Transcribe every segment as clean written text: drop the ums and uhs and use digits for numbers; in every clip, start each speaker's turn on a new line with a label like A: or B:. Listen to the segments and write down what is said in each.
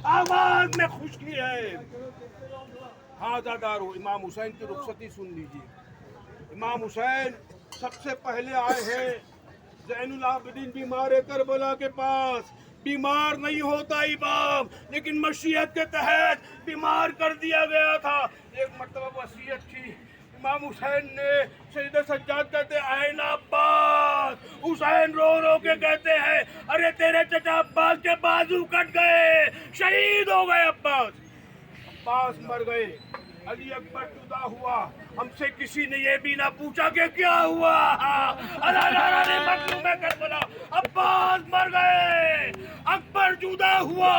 A: आवाज में खुशकी है। हाँ दादारो, इमाम हुसैन की रुखसती सुन लीजिए। इमाम हुसैन सबसे पहले आए हैं ज़ैनुल आबिदीन बीमार करबला के पास। बीमार नहीं होता इमाम, लेकिन मशीयत के तहत बीमार कर दिया गया था। एक मरतबा वसीयत की इमाम हुसैन ने, सैयद सज्जाद कहते हैं ऐन अब्बास। हुसैन रो रो के कहते हैं अरे तेरे चचा अब्बास के बाजू कट गए, शहीद हो गए अब्बास। अब्बास मर गए, अली अकबर जुदा हुआ, हमसे किसी ने ये भी ना पूछा कि क्या हुआ। करबला अब्बास मर गए, अकबर जुदा हुआ,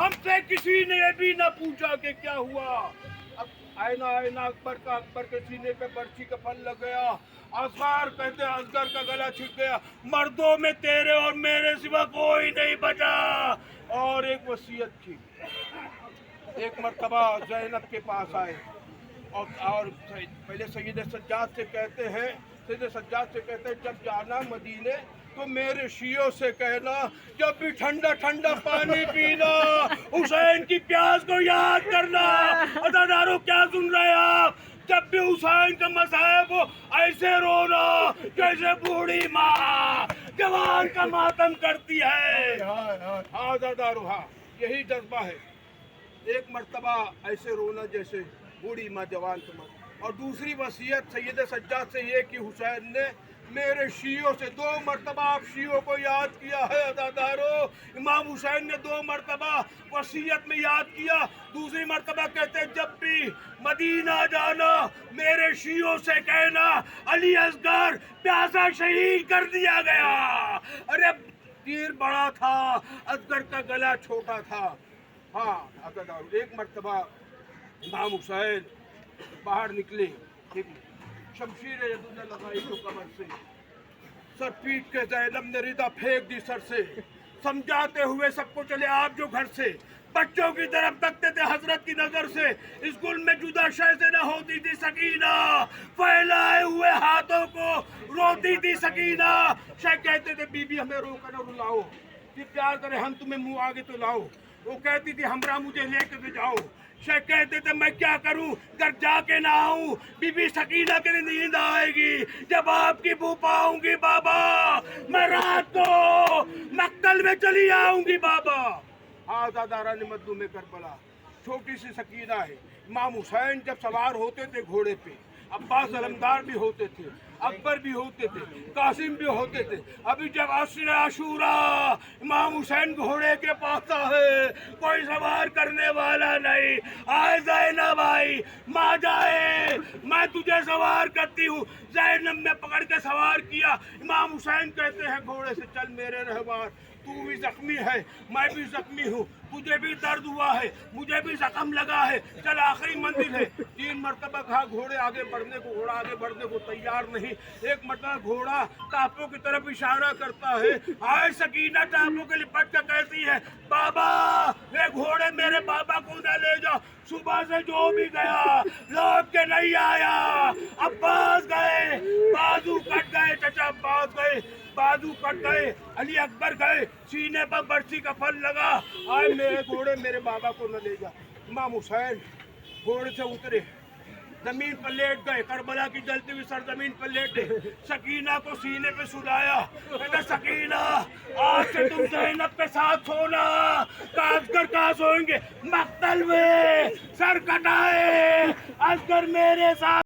A: हमसे किसी ने ये भी ना पूछा कि क्या हुआ। आईना आईना अकबर का, अकबर के सीने पे बर्छी का फल लग गया। असगर कहते हैं असगर का गला छिप गया। मर्दों में तेरे और मेरे सिवा कोई नहीं बचा। और एक वसीयत थी, एक मर्तबा ज़ैनब के पास आए और पहले सैयद सज्जाद से कहते हैं, सैयद सज्जाद से कहते हैं जब जाना मदीने तो मेरे शियों से कहना जब भी ठंडा ठंडा पानी पीना, हुसैन की प्यास को याद करना। अदादारों क्या सुन रहे हैं आप? जब भी हुसैन का मसाहब हो ऐसे रोना जैसे बूढ़ी माँ जवान का मातम करती है। हाँ अदादारों, हाँ यही जज्बा है। एक मर्तबा ऐसे रोना जैसे बूढ़ी माँ जवान का मातम। और दूसरी वसीयत सैयद सज्जाद से ये कि हुसैन ने मेरे शियों से 2 मरतबा आप शियों को याद किया है। अदादारो, इमाम हुसैन ने 2 मरतबा वसीयत में याद किया। दूसरी मरतबा कहते जब भी मदीना जाना मेरे शियों से कहना अली असगर प्यासा शहीद कर दिया गया। अरे तीर बड़ा था, असगर का गला छोटा था। हाँ अदादारो, एक मरतबा इमाम हुसैन बाहर निकले, ठीक है, शमशीर यदुल्ला लगाई तो कमर से, सर पीट के ज़ैनब ने रिदा फेंक दी सर से। समझाते हुए सबको चले आप जो घर से, बच्चों की तरफ तकते थे हजरत की नजर से। स्कूल में जुदा शय से न होती थी सकीना, फैलाए हुए हाथों को रोती थी सकीना। शय कहते थे बीबी हमें रोका न रुलाओ, कि प्यार करे हम तुम्हें मुंह आगे तो लाओ। वो कहती थी हमरा मुझे लेकर जाओ। शेख कहते थे मैं क्या करूं घर जाके ना आऊं, बीबी सकीना के लिए नींद आएगी जब आपकी बू पाऊंगी बाबा, मैं रात को मक्तल में चली आऊंगी बाबा। हाँ दादारा ने मद्दू में करबला, छोटी सी सकीना है। इमाम हुसैन जब सवार होते थे घोड़े पे, अब्बास अलमदार भी होते थे, अकबर भी होते थे, कासिम भी होते थे। अभी जब असर आशूरा इमाम हुसैन घोड़े के पास है, कोई सवार करने वाला नहीं। आए ज़ैनब आई, माँ जाए मैं तुझे सवार करती हूँ। ज़ैनब ने पकड़ के सवार किया। इमाम हुसैन कहते हैं घोड़े से चल मेरे रहवार, तू भी जख्मी है मैं भी जख्मी हूँ, तुझे भी दर्द हुआ है मुझे भी जख्म लगा है, चल आखिरी मंजिल है। 3 मरतबा कहा घोड़े आगे बढ़ने को, घोड़ा आगे बढ़ने को तैयार नहीं। एक मरतबा घोड़ा टापों की तरफ इशारा करता है। आए सकीना टापों के लिपट कर कहती है बाबा वे घोड़े मेरे बाबा को न ले जाओ, सुबह से जो भी गया लौट के नहीं आया। अब्बास गए बाजू कट गए, चचा अब्बास गए बाजू कट गए, अली अकबर गए सीने पर बर्छी का फल लगा। आए मेरे घोड़े मेरे बाबा को न ले जा। इमाम हुसैन घोड़े से उतरे, जमीन पर लेट गए, करबला की जलती हुई सरजमीन पर लेटे। सकीना को सीने पे सुलाया, कहते सकीना आज से तुम ज़ैनब के साथ सोना। असगर कहाँ सोएंगे? मक्तल में, सर कटाए असगर मेरे साथ।